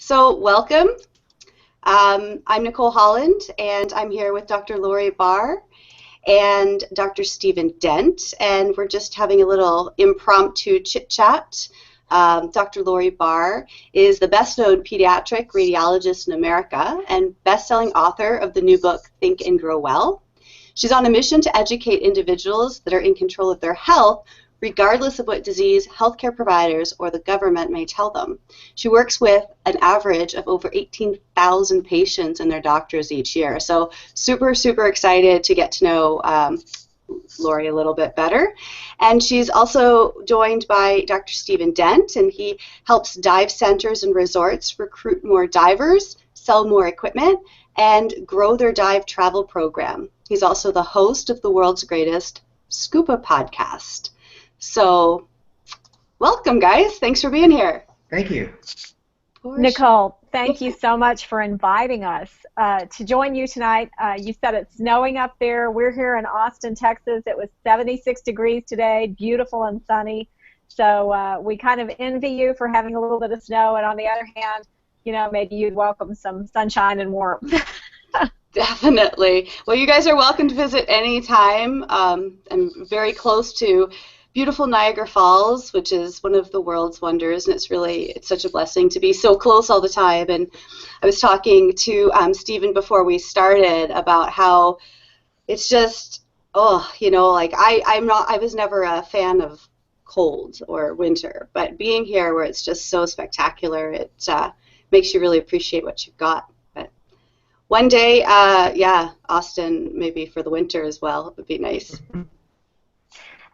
So welcome. I'm Nicole Holland, and I'm here with Dr. Lori Barr and Dr. Stephen Dent, and we're just having a little impromptu chit-chat. Dr. Lori Barr is the best-known pediatric radiologist in America and best-selling author of the new book, Think and Grow Well. She's on a mission to educate individuals that are in control of their health, regardless of what disease healthcare providers or the government may tell them. She works with an average of over 18,000 patients and their doctors each year. So super, super excited to get to know Lori a little bit better. And she's also joined by Dr. Stephen Dent, and he helps dive centers and resorts recruit more divers, sell more equipment, and grow their dive travel program. He's also the host of the world's greatest scuba podcast. So, welcome, guys. Thanks for being here. Thank you. Nicole, thank you so much for inviting us to join you tonight. You said it's snowing up there. We're here in Austin, Texas. It was 76 degrees today, beautiful and sunny. So we kind of envy you for having a little bit of snow. And on the other hand, you know, maybe you'd welcome some sunshine and warmth. Definitely. Well, you guys are welcome to visit anytime. I'm very close to beautiful Niagara Falls, which is one of the world's wonders, and it's such a blessing to be so close all the time. And I was talking to Stephen before we started about how it's just, I was never a fan of cold or winter, but being here where it's just so spectacular, it makes you really appreciate what you've got. But one day, Austin, maybe for the winter as well, would be nice.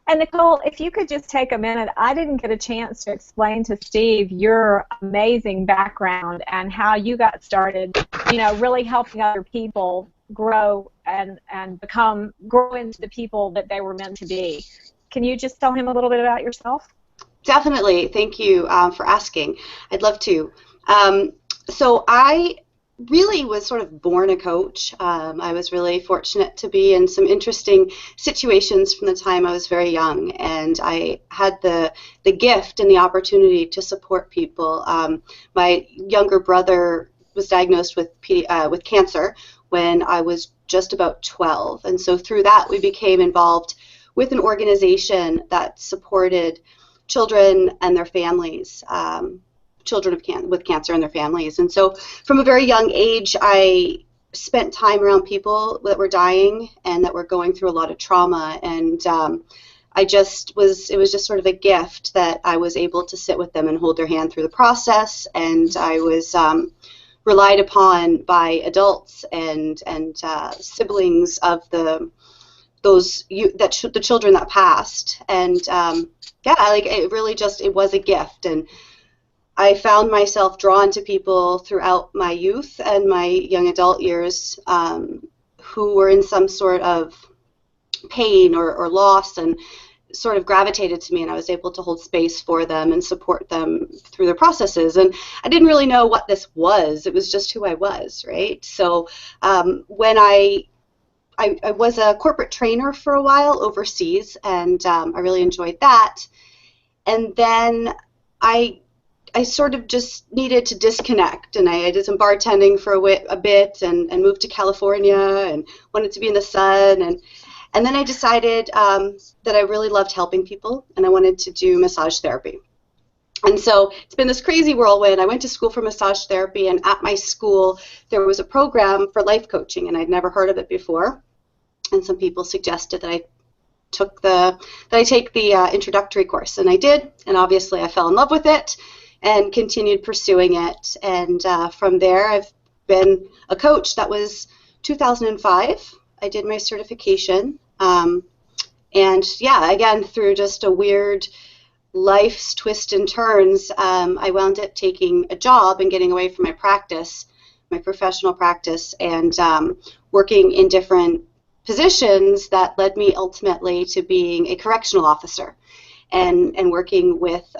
And Nicole, if you could just take a minute, I didn't get a chance to explain to Steve your amazing background and how you got started, you know, really helping other people grow and grow into the people that they were meant to be. Can you just tell him a little bit about yourself? Definitely. Thank you for asking. I'd love to. So I really was sort of born a coach. I was really fortunate to be in some interesting situations from the time I was very young, and I had the gift and the opportunity to support people. My younger brother was diagnosed with cancer when I was just about 12, and so through that we became involved with an organization that supported children and their families. Children with cancer and their families. And so from a very young age, I spent time around people that were dying and that were going through a lot of trauma. And it was just sort of a gift that I was able to sit with them and hold their hand through the process. And I was relied upon by adults and siblings of the children that passed. And it was a gift. And I found myself drawn to people throughout my youth and my young adult years who were in some sort of pain or loss and sort of gravitated to me, and I was able to hold space for them and support them through their processes. And I didn't really know what this was. It was just who I was, right? So when I was a corporate trainer for a while overseas, and I really enjoyed that. And then I sort of just needed to disconnect, and I did some bartending for a bit and moved to California and wanted to be in the sun, and then I decided that I really loved helping people and I wanted to do massage therapy. And so it's been this crazy whirlwind. I went to school for massage therapy, and at my school there was a program for life coaching, and I'd never heard of it before, and some people suggested that I take the introductory course, and I did, and obviously I fell in love with it and continued pursuing it. And from there, I've been a coach. That was 2005. I did my certification. Again, through just a weird life's twists and turns, I wound up taking a job and getting away from my practice, my professional practice, and working in different positions that led me ultimately to being a correctional officer and working with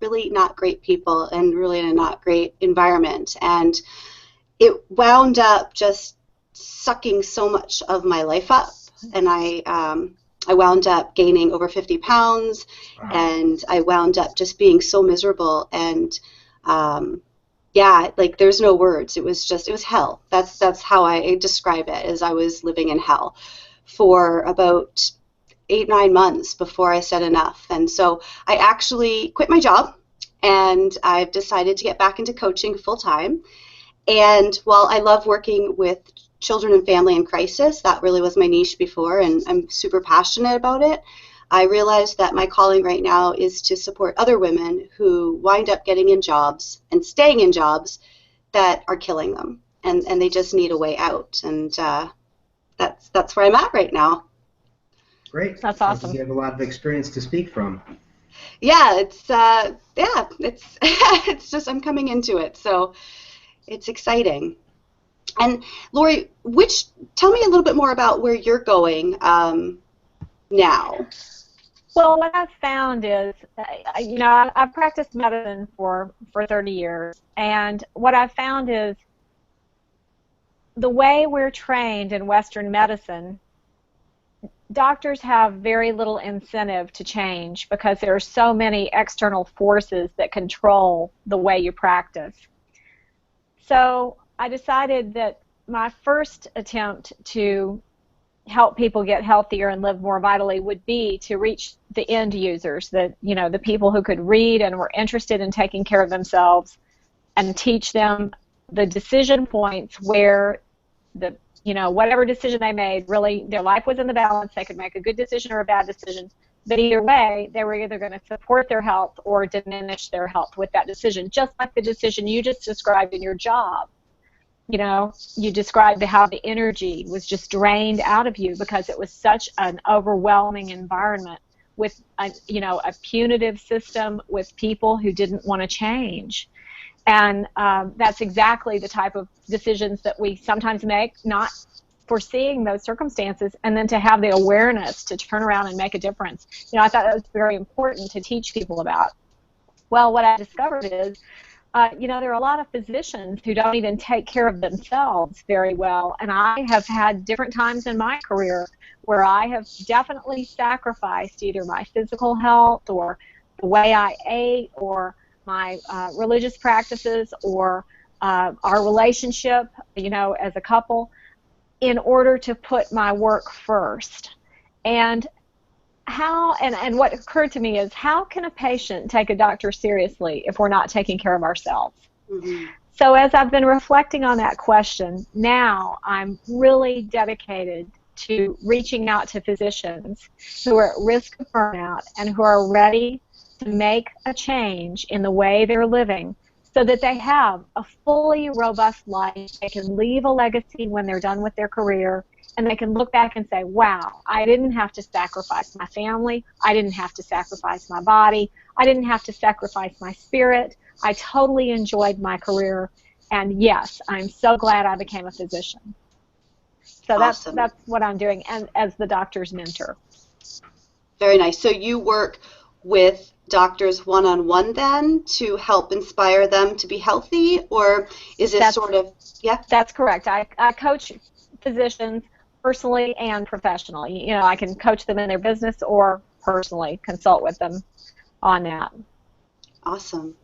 really not great people and really in a not great environment. And it wound up just sucking so much of my life up, and I wound up gaining over 50 pounds, and I wound up just being so miserable and Yeah, like there's no words. It was hell. That's how I describe it, as I was living in hell for about 8, 9 months before I said enough. And so I actually quit my job and I've decided to get back into coaching full time. And while I love working with children and family in crisis, that really was my niche before, and I'm super passionate about it. I realized that my calling right now is to support other women who wind up getting in jobs and staying in jobs that are killing them, and they just need a way out. And that's where I'm at right now. Great. That's Sounds awesome. like you have a lot of experience to speak from. Yeah, it's it's just I'm coming into it, so it's exciting. And Lori, tell me a little bit more about where you're going now. Well, what I've found is, I've practiced medicine for 30 years, and what I've found is the way we're trained in Western medicine, doctors have very little incentive to change because there are so many external forces that control the way you practice. So I decided that my first attempt to help people get healthier and live more vitally would be to reach the end users, the people who could read and were interested in taking care of themselves, and teach them the decision points where whatever decision they made, really their life was in the balance. They could make a good decision or a bad decision, but either way they were either going to support their health or diminish their health with that decision, just like the decision you just described in your job. You described how the energy was just drained out of you because it was such an overwhelming environment with a punitive system, with people who didn't want to change. And that's exactly the type of decisions that we sometimes make, not foreseeing those circumstances, and then to have the awareness to turn around and make a difference. I thought that was very important to teach people about. Well, what I discovered is there are a lot of physicians who don't even take care of themselves very well, and I have had different times in my career where I have definitely sacrificed either my physical health or the way I ate or my religious practices or our relationship, as a couple, in order to put my work first. And what occurred to me is, how can a patient take a doctor seriously if we're not taking care of ourselves? Mm-hmm. So as I've been reflecting on that question, now I'm really dedicated to reaching out to physicians who are at risk of burnout and who are ready to make a change in the way they're living so that they have a fully robust life. They can leave a legacy when they're done with their career, and they can look back and say, wow, I didn't have to sacrifice my family. I didn't have to sacrifice my body. I didn't have to sacrifice my spirit. I totally enjoyed my career. And yes, I'm so glad I became a physician. So Awesome. That's what I'm doing, and as the doctor's mentor. Very nice. So you work with doctors one-on-one then to help inspire them to be healthy, or is it yeah? That's correct. I coach physicians personally and professionally. I can coach them in their business or personally consult with them on that. Awesome.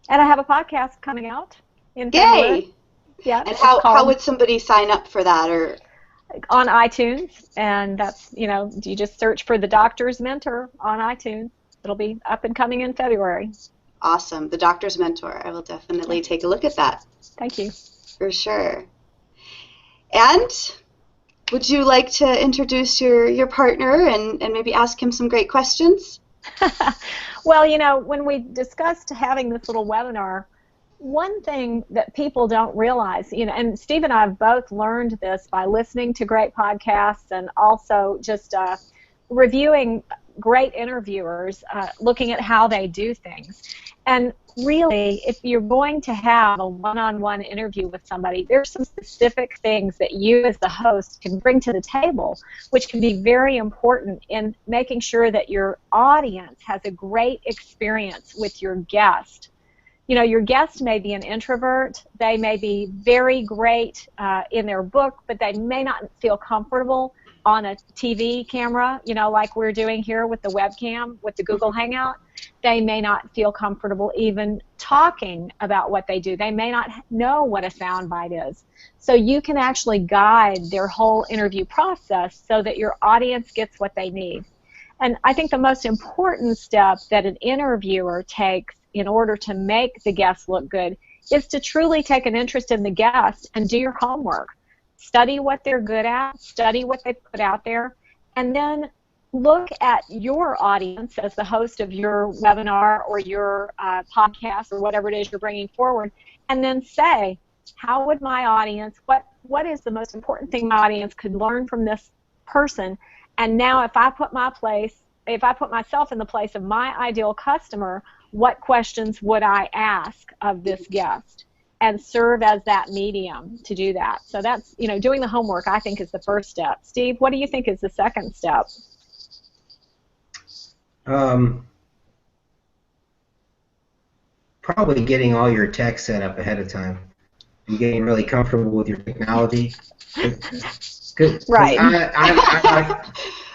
And I have a podcast coming out in February. Yay! Yeah. And how would somebody sign up for that? Or on iTunes, and that's, you just search for The Doctor's Mentor on iTunes. It'll be up and coming in February. Awesome. The Doctor's Mentor. I will definitely take a look at that. Thank you. For sure. And would you like to introduce your partner and maybe ask him some great questions? Well, when we discussed having this little webinar, one thing that people don't realize, and Steve and I have both learned this by listening to great podcasts and also just reviewing great interviewers, looking at how they do things. And really, if you're going to have a one-on-one interview with somebody, there's some specific things that you as the host can bring to the table, which can be very important in making sure that your audience has a great experience with your guest. Your guest may be an introvert. They may be very great in their book, but they may not feel comfortable on a TV camera, like we're doing here with the webcam, with the Google Hangout. They may not feel comfortable even talking about what they do. They may not know what a soundbite is. So you can actually guide their whole interview process so that your audience gets what they need. And I think the most important step that an interviewer takes in order to make the guest look good is to truly take an interest in the guest and do your homework. Study what they're good at, study what they put out there, and then look at your audience as the host of your webinar or your podcast or whatever it is you're bringing forward, and then say, how would my audience, what is the most important thing my audience could learn from this person? And now if I put myself in the place of my ideal customer, what questions would I ask of this guest? And serve as that medium to do that. So that's, doing the homework, I think, is the first step. Steve, what do you think is the second step? Probably getting all your tech set up ahead of time and getting really comfortable with your technology. Cause right.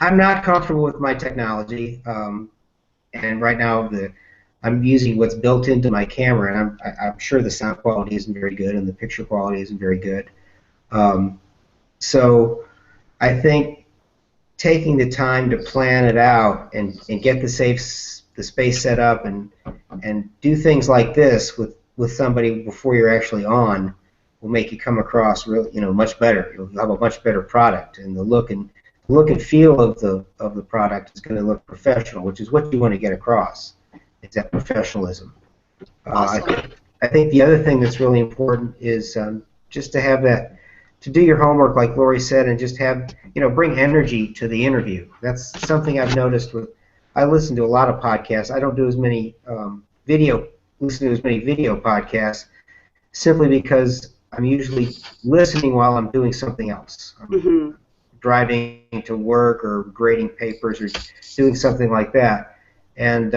I'm not comfortable with my technology, and right now I'm using what's built into my camera, and I'm sure the sound quality isn't very good and the picture quality isn't very good. So I think taking the time to plan it out and get the space set up and do things like this with somebody before you're actually on will make you come across really, much better. You'll have a much better product, and the look and feel of the product is going to look professional, which is what you want to get across. It's that professionalism. Awesome. I think the other thing that's really important is just to have to do your homework, like Lori said, and just have, bring energy to the interview. That's something I've noticed I listen to a lot of podcasts. I don't do as many listen to as many video podcasts simply because I'm usually listening while I'm doing something else. I'm driving to work or grading papers or doing something like that. And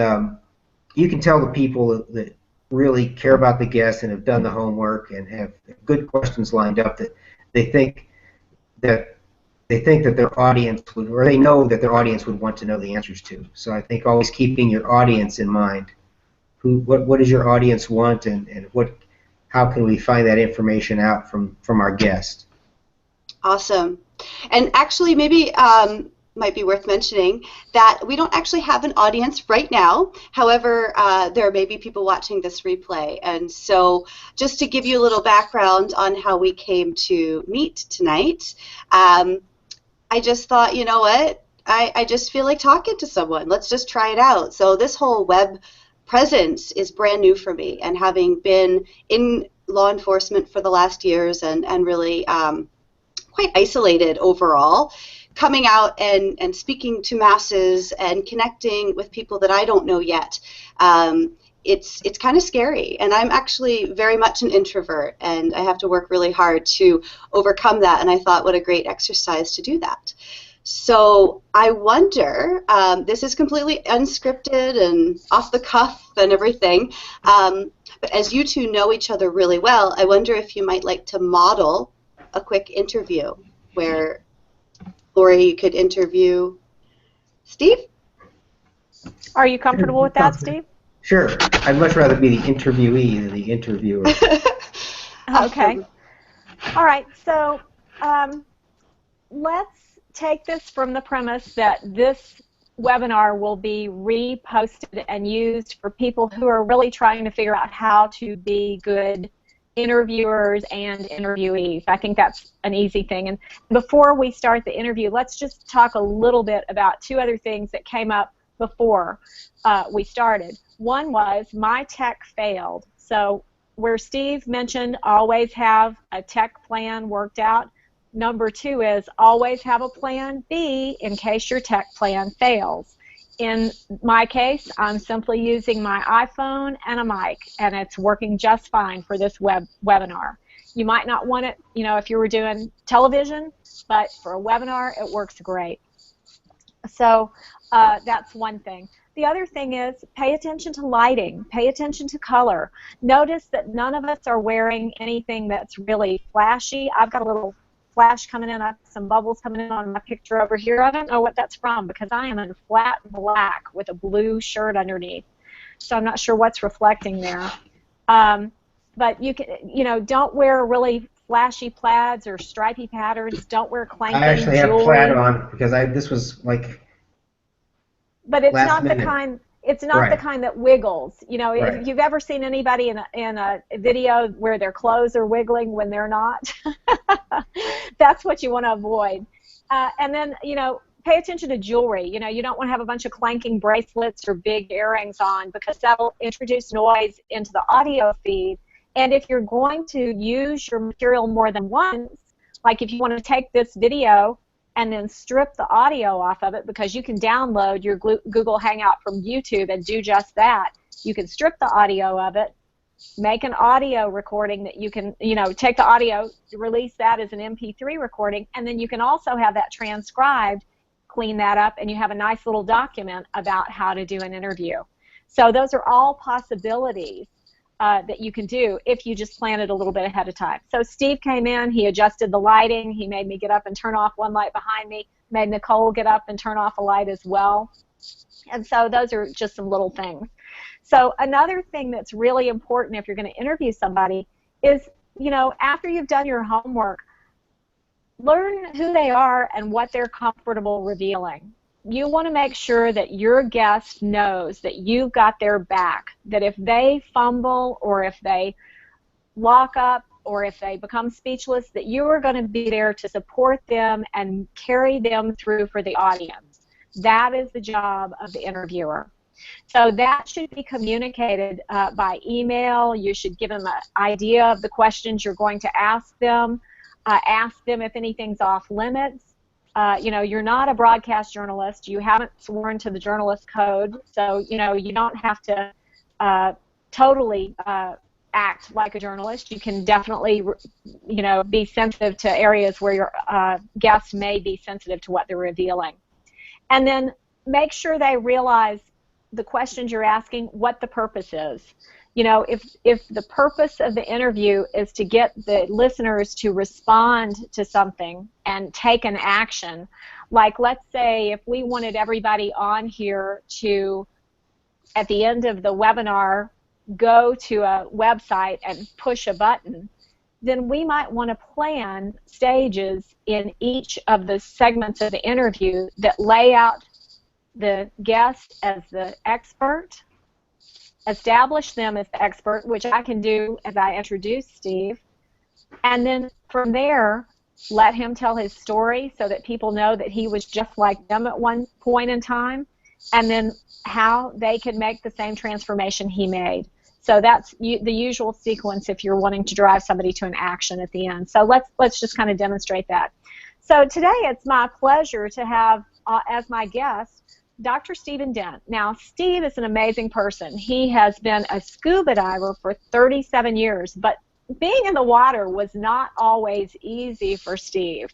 you can tell the people that really care about the guests and have done the homework and have good questions lined up that they think that their audience would, or they know that their audience would want to know the answers to. So I think always keeping your audience in mind. What does your audience want, and how can we find that information out from our guest? Awesome. And actually, maybe might be worth mentioning that we don't actually have an audience right now. However, there may be people watching this replay. And so just to give you a little background on how we came to meet tonight, I just thought, you know what, I just feel like talking to someone. Let's just try it out. So this whole web presence is brand new for me, and having been in law enforcement for the last years and really quite isolated overall, coming out and speaking to masses and connecting with people that I don't know yet, it's kind of scary. And I'm actually very much an introvert, and I have to work really hard to overcome that. And I thought, what a great exercise to do that. So I wonder, this is completely unscripted and off the cuff and everything, but as you two know each other really well, I wonder if you might like to model a quick interview where, Lori, you could interview Steve? Are you comfortable with that, Steve? Sure. I'd much rather be the interviewee than the interviewer. Okay. All right. So let's take this from the premise that this webinar will be reposted and used for people who are really trying to figure out how to be good interviewers and interviewees. I think that's an easy thing. And before we start the interview, let's just talk a little bit about two other things that came up before we started. One was my tech failed. So where Steve mentioned always have a tech plan worked out, number two is always have a plan B in case your tech plan fails. In my case, I'm simply using my iPhone and a mic, and it's working just fine for this webinar. You might not want it, if you were doing television, but for a webinar, it works great. So that's one thing. The other thing is pay attention to lighting, pay attention to color. Notice that none of us are wearing anything that's really flashy. I've got a little flash coming in. I have some bubbles coming in on my picture over here. I don't know what that's from because I am in flat black with a blue shirt underneath. So I'm not sure what's reflecting there. But you can, don't wear really flashy plaids or stripy patterns. Don't wear clanking I actually have jewelry. plaid on because this was like But it's last not minute. the kind. It's not the kind that wiggles. Right. If you've ever seen anybody in a video where their clothes are wiggling when they're not, that's what you want to avoid. And then, pay attention to jewelry. You don't want to have a bunch of clanking bracelets or big earrings on because that'll introduce noise into the audio feed. And if you're going to use your material more than once, like if you want to take this video and then strip the audio off of it, because you can download your Google Hangout from YouTube and do just that. You can strip the audio of it, make an audio recording that you can, take the audio, release that as an MP3 recording, and then you can also have that transcribed, clean that up, and you have a nice little document about how to do an interview. So those are all possibilities that you can do if you just plan it a little bit ahead of time. So Steve came in, he adjusted the lighting, he made me get up and turn off one light behind me, made Nicole get up and turn off a light as well. And so those are just some little things. So another thing that's really important if you're going to interview somebody is, after you've done your homework, learn who they are and what they're comfortable revealing. You want to make sure that your guest knows that you've got their back, that if they fumble or if they lock up or if they become speechless, that you are going to be there to support them and carry them through for the audience. That is the job of the interviewer. So that should be communicated by email. You should give them an idea of the questions you're going to ask them. Ask them if anything's off limits. You're not a broadcast journalist. You haven't sworn to the journalist code, so you don't have to totally act like a journalist. You can definitely, be sensitive to areas where your guests may be sensitive to what they're revealing. And then make sure they realize the questions you're asking, what the purpose is. If the purpose of the interview is to get the listeners to respond to something and take an action, like let's say if we wanted everybody on here to, at the end of the webinar, go to a website and push a button, then we might want to plan stages in each of the segments of the interview that lay out the guest as the expert, establish them as the expert, which I can do as I introduce Steve, and then from there let him tell his story so that people know that he was just like them at one point in time, and then how they can make the same transformation he made. So that's the usual sequence if you're wanting to drive somebody to an action at the end. So let's just kind of demonstrate that. So today it's my pleasure to have as my guest Dr. Stephen Dent. Now, Steve is an amazing person. He has been a scuba diver for 37 years, but being in the water was not always easy for Steve.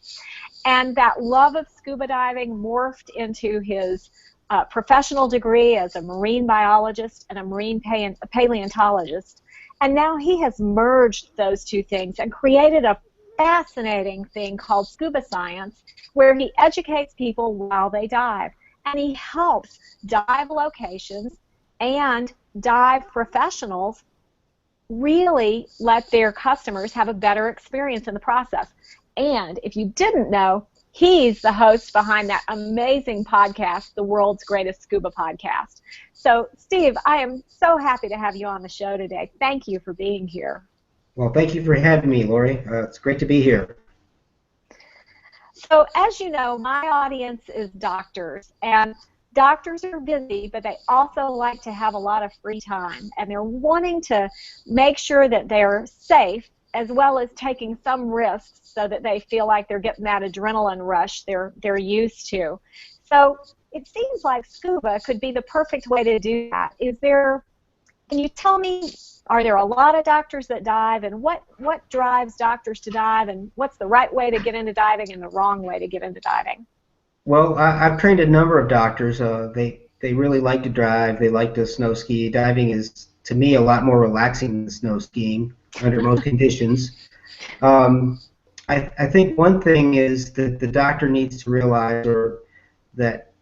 And that love of scuba diving morphed into his professional degree as a marine biologist and a marine paleontologist. And now he has merged those two things and created a fascinating thing called scuba science, where he educates people while they dive. And he helps dive locations and dive professionals really let their customers have a better experience in the process. And if you didn't know, he's the host behind that amazing podcast, The World's Greatest Scuba Podcast. So, Steve, I am so happy to have you on the show today. Thank you for being here. Well, thank you for having me, Lori. It's great to be here. So, as you know, my audience is doctors, and doctors are busy, but they also like to have a lot of free time, and they're wanting to make sure that they're safe as well as taking some risks so that they feel like they're getting that adrenaline rush they're used to. So it seems like scuba could be the perfect way to do that. Can you tell me, are there a lot of doctors that dive, and what drives doctors to dive, and what's the right way to get into diving and the wrong way to get into diving? Well, I've trained a number of doctors. They really like to dive. They like to snow ski. Diving is, to me, a lot more relaxing than snow skiing under most conditions. I think one thing is that the doctor needs to realize that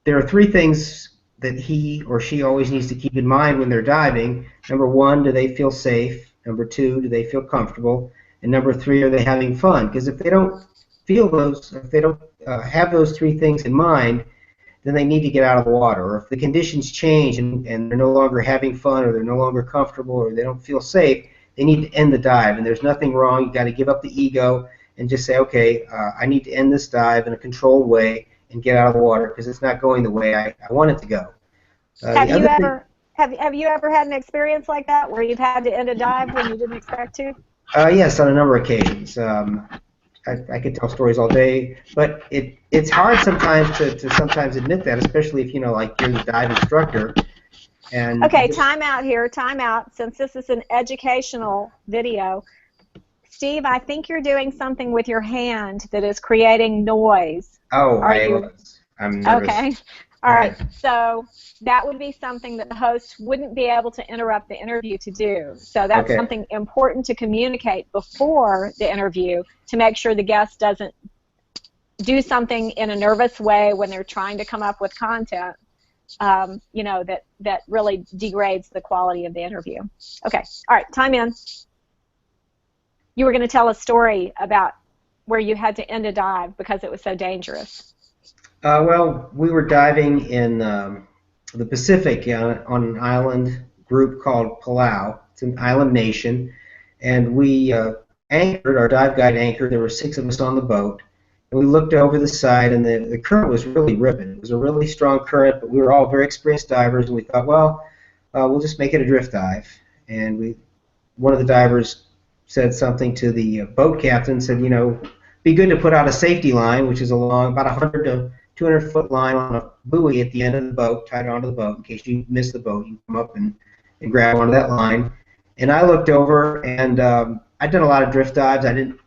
there are three things that he or she always needs to keep in mind when they're diving. Number one, do they feel safe? Number two, do they feel comfortable? And number three, are they having fun? Because if they don't feel those, if they don't have those three things in mind, then they need to get out of the water. Or if the conditions change and they're no longer having fun, or they're no longer comfortable, or they don't feel safe, they need to end the dive. And there's nothing wrong. You've got to give up the ego and just say, okay, I need to end this dive in a controlled way and get out of the water because it's not going the way I want it to go. Have you ever had an experience like that where you've had to end a dive when you didn't expect to? Yes, on a number of occasions. I could tell stories all day, but it's hard sometimes to sometimes admit that, especially if like you're the dive instructor. And okay, time out here, time out. Since this is an educational video, Steve, I think you're doing something with your hand that is creating noise. Oh, I'm nervous. Okay. All right. So that would be something that the host wouldn't be able to interrupt the interview to do. So that's something important to communicate before the interview to make sure the guest doesn't do something in a nervous way when they're trying to come up with content, that really degrades the quality of the interview. Okay. All right. Time in. You were going to tell a story about where you had to end a dive because it was so dangerous. Well, we were diving in the Pacific on an island group called Palau. It's an island nation. And we anchored, our dive guide anchored. There were 6 of us on the boat. And we looked over the side, and the current was really ripping. It was a really strong current, but we were all very experienced divers, and we thought, well, we'll just make it a drift dive. And one of the divers said something to the boat captain, said, be good to put out a safety line, which is along about 100 to 200-foot line on a buoy at the end of the boat, tied onto the boat. In case you miss the boat, you can come up and grab onto that line. And I looked over, and I'd done a lot of drift dives. I didn't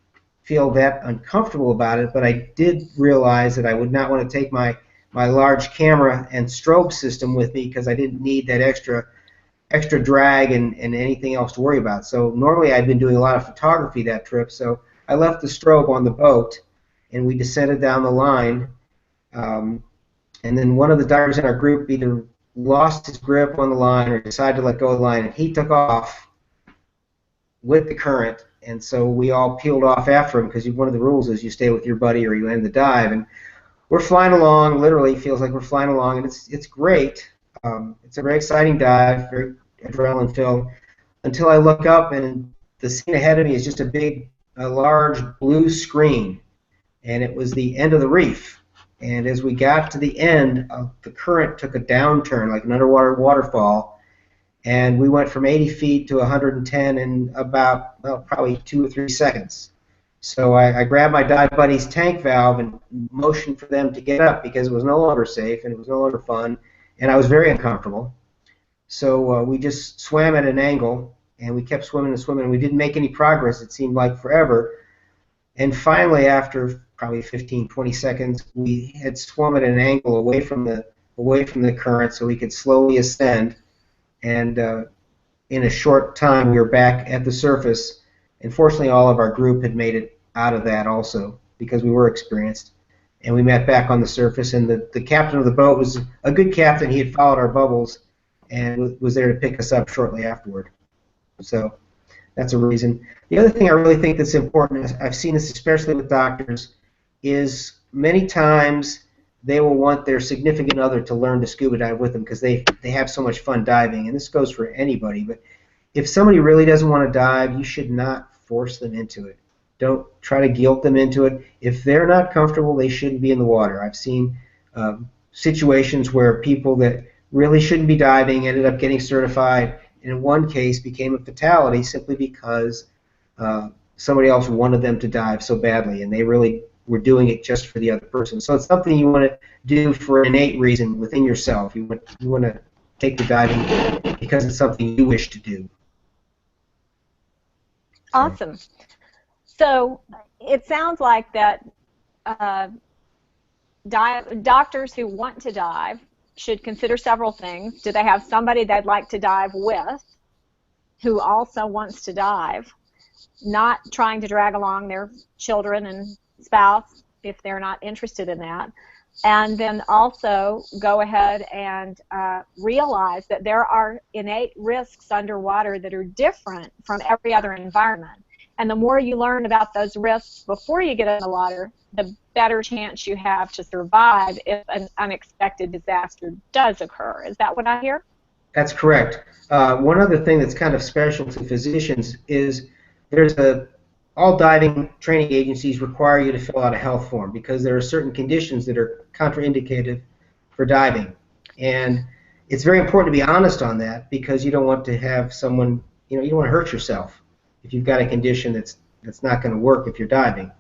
feel that uncomfortable about it, but I did realize that I would not want to take my large camera and strobe system with me because I didn't need that extra drag and anything else to worry about. So normally I'd been doing a lot of photography that trip, so I left the strobe on the boat, and we descended down the line. And then one of the divers in our group either lost his grip on the line or decided to let go of the line, and he took off with the current. And so we all peeled off after him because one of the rules is you stay with your buddy or you end the dive. And we're flying along, literally feels like we're flying along, and it's great. It's a very exciting dive, very adrenaline filled, until I look up and the scene ahead of me is just a large blue screen, and it was the end of the reef. And as we got to the end, the current took a downturn, like an underwater waterfall, and we went from 80 feet to 110 in about, probably 2 or 3 seconds. So I grabbed my dive buddy's tank valve and motioned for them to get up because it was no longer safe and it was no longer fun, and I was very uncomfortable. So we just swam at an angle, and we kept swimming and swimming, and we didn't make any progress. It seemed like forever. And finally, after probably 15, 20 seconds, we had swum at an angle away from the current so we could slowly ascend. And in a short time, we were back at the surface. And fortunately, all of our group had made it out of that also because we were experienced. And we met back on the surface, and the captain of the boat was a good captain. He had followed our bubbles and was there to pick us up shortly afterward. So that's a reason. The other thing I really think that's important, I've seen this especially with doctors, is many times they will want their significant other to learn to scuba dive with them because they have so much fun diving, and this goes for anybody. But if somebody really doesn't want to dive, you should not force them into it. Don't try to guilt them into it. If they're not comfortable, they shouldn't be in the water. I've seen situations where people that really shouldn't be diving ended up getting certified, and in one case became a fatality simply because somebody else wanted them to dive so badly, and they really were doing it just for the other person. So it's something you want to do for an innate reason within yourself. You want to take the diving because it's something you wish to do. Awesome. So it sounds like that doctors who want to dive should consider several things. Do they have somebody they'd like to dive with who also wants to dive? not trying to drag along their children and spouse if they're not interested in that. And then also go ahead and realize that there are innate risks underwater that are different from every other environment. And the more you learn about those risks before you get in the water, the better chance you have to survive if an unexpected disaster does occur. Is that what I hear? That's correct. One other thing that's kind of special to physicians is all diving training agencies require you to fill out a health form because there are certain conditions that are contraindicated for diving. And it's very important to be honest on that because you don't want to have someone, you don't want to hurt yourself if you've got a condition that's not going to work if you're diving.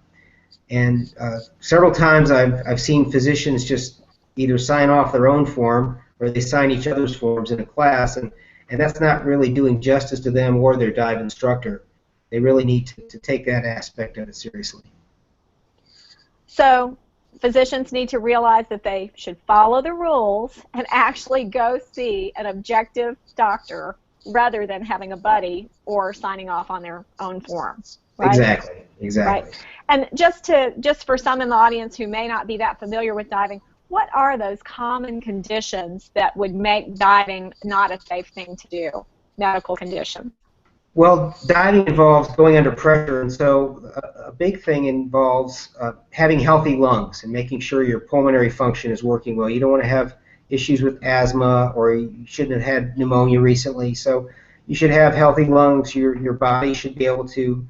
And several times I've seen physicians just either sign off their own form or they sign each other's forms in a class, and that's not really doing justice to them or their dive instructor. They really need to take that aspect of it seriously. So physicians need to realize that they should follow the rules and actually go see an objective doctor rather than having a buddy or signing off on their own form. Right? Exactly. Right. And just for some in the audience who may not be that familiar with diving, what are those common conditions that would make diving not a safe thing to do, medical conditions? Well, diving involves going under pressure, and so a big thing involves having healthy lungs and making sure your pulmonary function is working well. You don't want to have issues with asthma, or you shouldn't have had pneumonia recently. So you should have healthy lungs. Your body should be able to,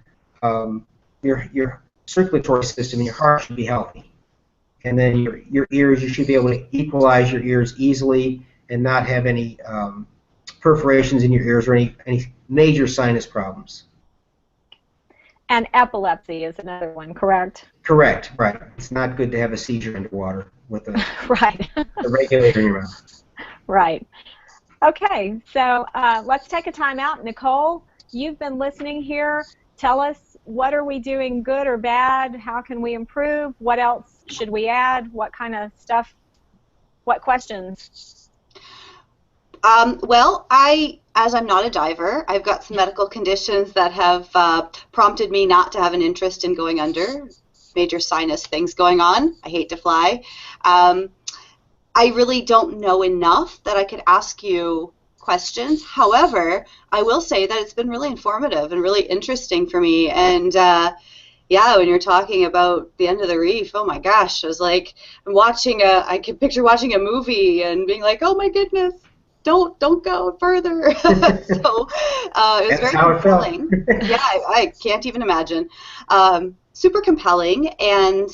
your circulatory system, your heart should be healthy. And then your ears, you should be able to equalize your ears easily and not have any perforations in your ears or any major sinus problems. And epilepsy is another one, correct? Correct, right. It's not good to have a seizure underwater with a, right. a regulator in your mouth. Right. Okay, so let's take a time out. Nicole, you've been listening here. Tell us, what are we doing good or bad? How can we improve? What else should we add? What kind of stuff? What questions? Well, as I'm not a diver, I've got some medical conditions that have prompted me not to have an interest in going under. Major sinus things going on. I hate to fly. I really don't know enough that I could ask you questions. However, I will say that it's been really informative and really interesting for me. And yeah, when you're talking about the end of the reef, oh my gosh, I was like, I can picture watching a movie and being like, oh my goodness, don't go further. So it was very compelling. Yeah, I can't even imagine. Super compelling, and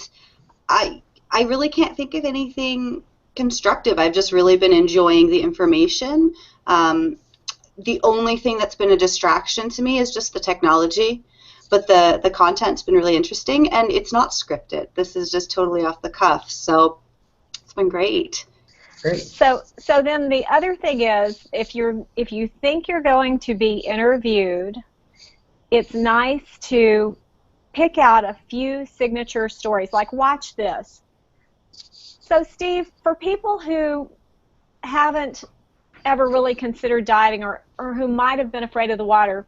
I really can't think of anything constructive. I've just really been enjoying the information. The only thing that's been a distraction to me is just the technology, but the content's been really interesting, and it's not scripted. This is just totally off the cuff, so it's been great. Great. So then the other thing is, if you think you're going to be interviewed, it's nice to pick out a few signature stories, like watch this. So Steve, for people who haven't ever really considered diving or who might have been afraid of the water,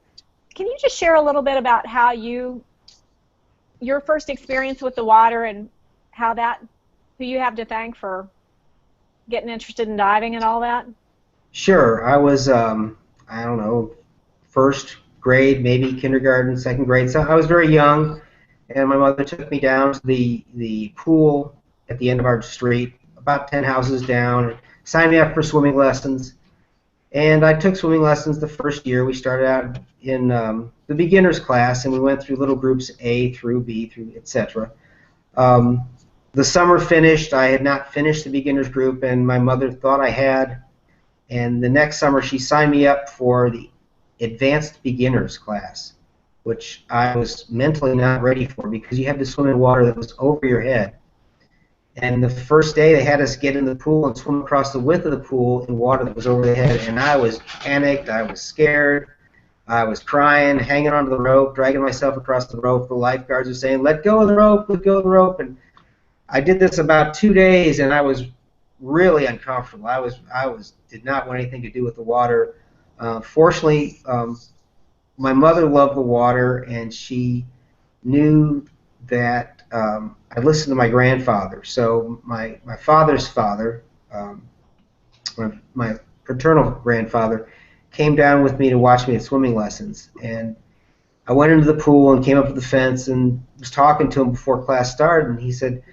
can you just share a little bit about how your first experience with the water and who you have to thank for getting interested in diving and all that? Sure. I was, I don't know, first grade, maybe kindergarten, second grade. So I was very young, and my mother took me down to the pool at the end of our street, about 10 houses down, and signed me up for swimming lessons. And I took swimming lessons the first year. We started out in the beginner's class, and we went through little groups A through B through etc. The summer finished. I had not finished the beginner's group, and my mother thought I had. And the next summer, she signed me up for the advanced beginners class, which I was mentally not ready for because you had to swim in water that was over your head. And the first day, they had us get in the pool and swim across the width of the pool in water that was over the head, and I was panicked. I was scared. I was crying, hanging onto the rope, dragging myself across the rope. The lifeguards were saying, "Let go of the rope, let go of the rope." And I did this about 2 days, and I was really uncomfortable. I did not want anything to do with the water. Fortunately, my mother loved the water, and she knew that I listened to my grandfather. So my father's father, my paternal grandfather, came down with me to watch me at swimming lessons. And I went into the pool and came up to the fence and was talking to him before class started, and he said,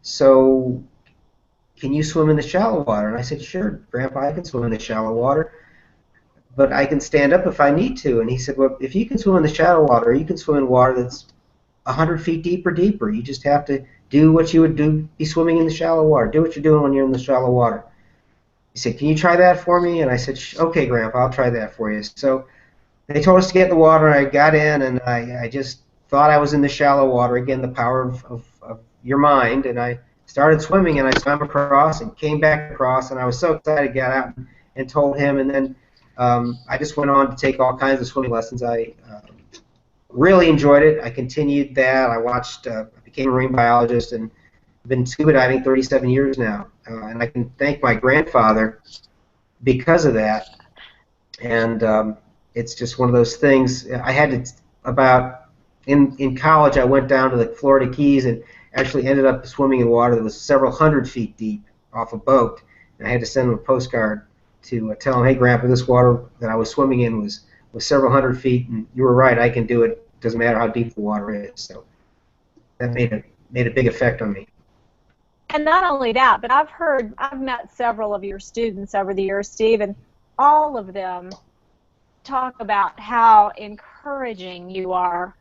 "So, can you swim in the shallow water?" And I said, "Sure, Grandpa, I can swim in the shallow water, but I can stand up if I need to." And he said, "Well, if you can swim in the shallow water, you can swim in water that's 100 feet deep or deeper. You just have to do what you would do, be swimming in the shallow water. Do what you're doing when you're in the shallow water." He said, "Can you try that for me?" And I said, "Okay, Grandpa, I'll try that for you." So they told us to get in the water, and I got in, and I just thought I was in the shallow water. Again, the power of your mind. And I started swimming, and I swam across and came back across, and I was so excited to get out and told him. And then I just went on to take all kinds of swimming lessons. I really enjoyed it. I continued that. I became a marine biologist, and been scuba diving 37 years now. And I can thank my grandfather because of that. And it's just one of those things. I had to, in college, I went down to the Florida Keys and actually ended up swimming in water that was several hundred feet deep off a boat. And I had to send him a postcard to tell him, "Hey, Grandpa, this water that I was swimming in was several hundred feet, and you were right, I can do it. Doesn't matter how deep the water is." So that made a big effect on me. And not only that, but I've met several of your students over the years, Steve, and all of them talk about how encouraging you are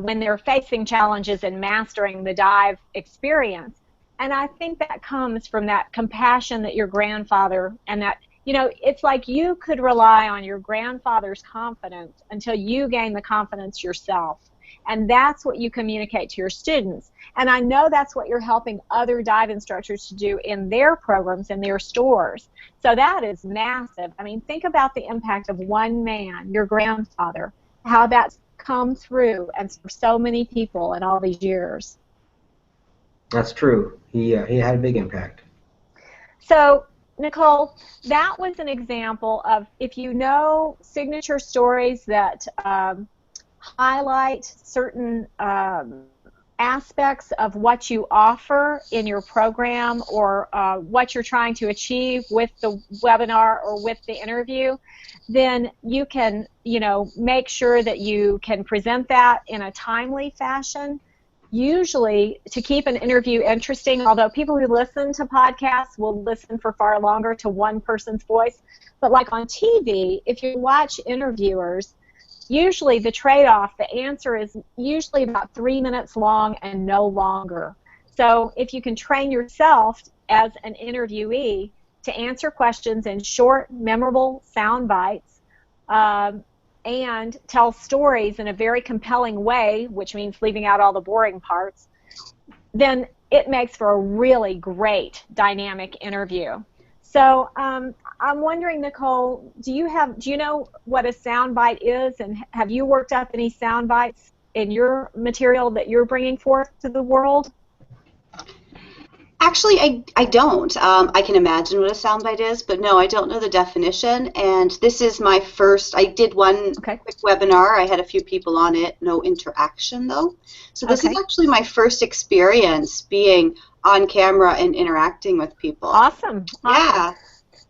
when they're facing challenges and mastering the dive experience. And I think that comes from that compassion that your grandfather, and that, it's like you could rely on your grandfather's confidence until you gain the confidence yourself. And that's what you communicate to your students. And I know that's what you're helping other dive instructors to do in their programs, in their stores. So that is massive. I mean, think about the impact of one man, your grandfather, how that's come through and for so many people in all these years. That's true. He had a big impact. So, Nicole, that was an example of, if you know signature stories that highlight certain aspects of what you offer in your program, or what you're trying to achieve with the webinar or with the interview, then you can, make sure that you can present that in a timely fashion. Usually, to keep an interview interesting, although people who listen to podcasts will listen for far longer to one person's voice, but like on TV, if you watch interviewers, usually the trade-off, the answer is usually about 3 minutes long and no longer. So if you can train yourself as an interviewee to answer questions in short, memorable sound bites, and tell stories in a very compelling way, which means leaving out all the boring parts, then it makes for a really great dynamic interview. So I'm wondering, Nicole, do you know what a soundbite is, and have you worked up any soundbites in your material that you're bringing forth to the world? Actually, I don't. I can imagine what a soundbite is, but no, I don't know the definition. And this is my first. I did one quick webinar. I had a few people on it. No interaction, though. So this is actually my first experience being on camera and interacting with people. Awesome. Yeah.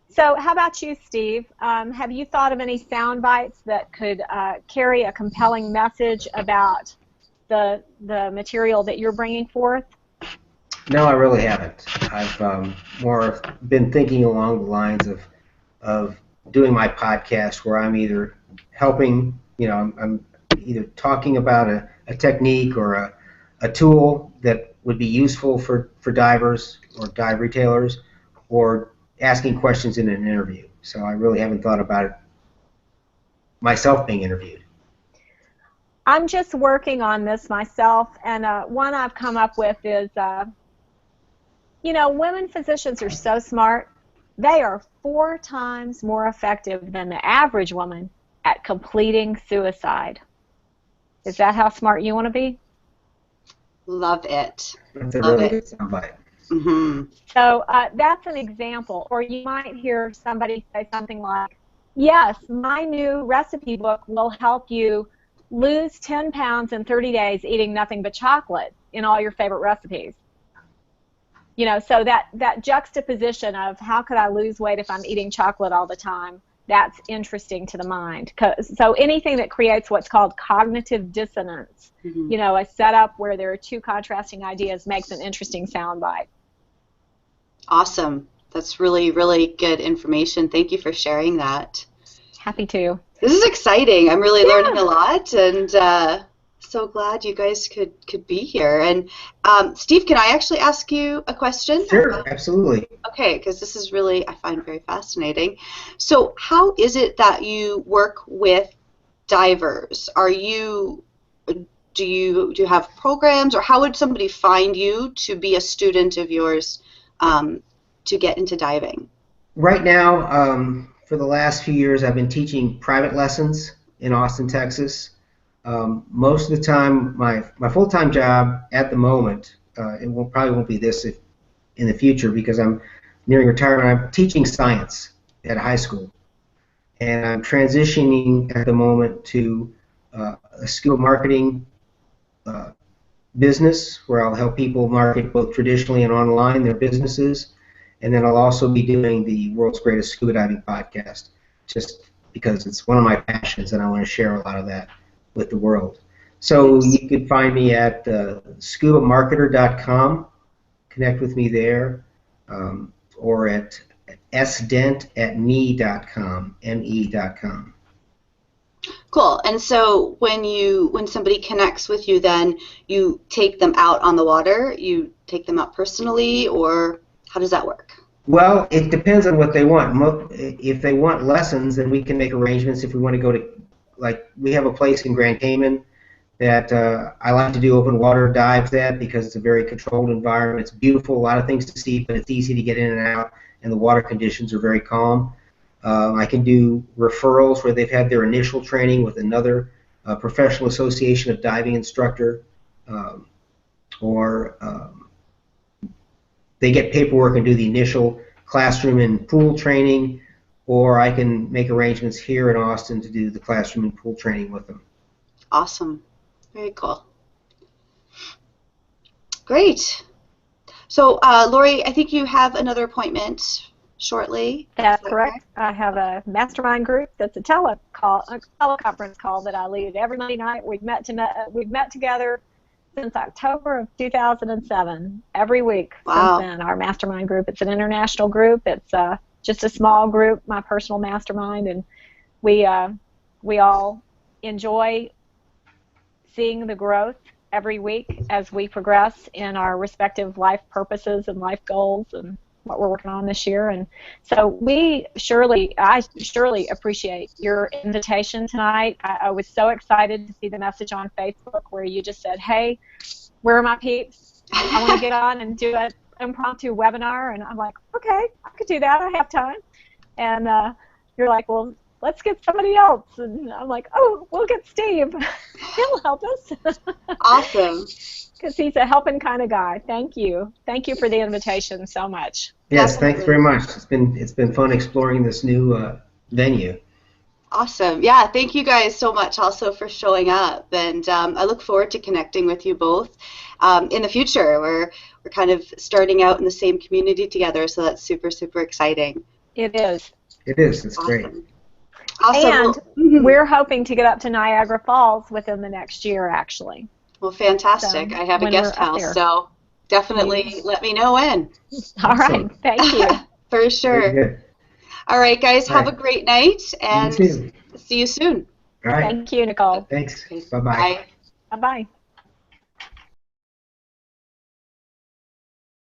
So how about you, Steve? Have you thought of any sound bites that could carry a compelling message about the material that you're bringing forth? No, I really haven't. I've more been thinking along the lines of doing my podcast, where I'm either helping, I'm either talking about a technique or a tool that would be useful for divers or dive retailers, or asking questions in an interview. So I really haven't thought about it myself being interviewed. I'm just working on this myself, and one I've come up with is, women physicians are so smart. They are 4 times more effective than the average woman at completing suicide. Is that how smart you want to be? Love it. That's a really good soundbite. Mm-hmm. So that's an example. Or you might hear somebody say something like, Yes, my new recipe book will help you lose 10 pounds in 30 days eating nothing but chocolate in all your favorite recipes. You know, so that juxtaposition of how could I lose weight if I'm eating chocolate all the time, that's interesting to the mind. So anything that creates what's called cognitive dissonance, you know, a setup where there are two contrasting ideas makes an interesting soundbite. Awesome. That's really, really good information. Thank you for sharing that. Happy to. This is exciting. I'm really learning a lot, and so glad you guys could be here. And Steve, can I actually ask you a question? Sure, absolutely. Okay, because this is really, I find very fascinating. So how is it that you work with divers? Do you have programs, or how would somebody find you to be a student of yours to get into diving? Right now, for the last few years, I've been teaching private lessons in Austin, Texas. Most of the time, my full-time job at the moment, probably won't be this in the future because I'm nearing retirement. I'm teaching science at a high school, and I'm transitioning at the moment to a scuba marketing business where I'll help people market both traditionally and online their businesses. And then I'll also be doing the World's Greatest Scuba Diving podcast, just because it's one of my passions and I want to share a lot of that with the world. So you can find me at scubamarketer.com, connect with me there, or at sdent@me.com, me.com. Cool. And so when somebody connects with you, then you take them out on the water, you take them out personally, or how does that work? Well, it depends on what they want. If they want lessons, then we can make arrangements. If we want to go to, like, we have a place in Grand Cayman that I like to do open water dives at because it's a very controlled environment. It's beautiful, a lot of things to see, but it's easy to get in and out, and the water conditions are very calm. I can do referrals where they've had their initial training with another professional association of diving instructor, or they get paperwork and do the initial classroom and pool training, or I can make arrangements here in Austin to do the classroom and pool training with them. Awesome. Very cool. Great. So, Lori, I think you have another appointment shortly. That's correct. I have a mastermind group that's a teleconference call that I lead every Monday night. We've met together since October of 2007, every week since then. Our mastermind group, it's an international group. It's just a small group, my personal mastermind, and we all enjoy seeing the growth every week as we progress in our respective life purposes and life goals and what we're working on this year. And so I surely appreciate your invitation tonight. I was so excited to see the message on Facebook where you just said, hey, where are my peeps? I want to get on and do an impromptu webinar. And I'm like, okay, I could do that. I have time. And you're like, well, let's get somebody else. And I'm like, oh, we'll get Steve. He'll help us. Awesome. Because he's a helping kind of guy. Thank you. Thank you for the invitation so much. Yes, thanks very much. It's been fun exploring this new venue. Awesome. Yeah, thank you guys so much also for showing up. And I look forward to connecting with you both in the future. We're kind of starting out in the same community together, so that's super, super exciting. It is. It is. It's awesome. Great. Awesome. And we're hoping to get up to Niagara Falls within the next year, actually. Well, fantastic. So I have a guest house, so definitely let me know when. All right. Thank you. For sure. All right, guys, have a great night, and see you soon. All right. Thank you, Nicole. Thanks. Okay. Bye-bye. Bye-bye.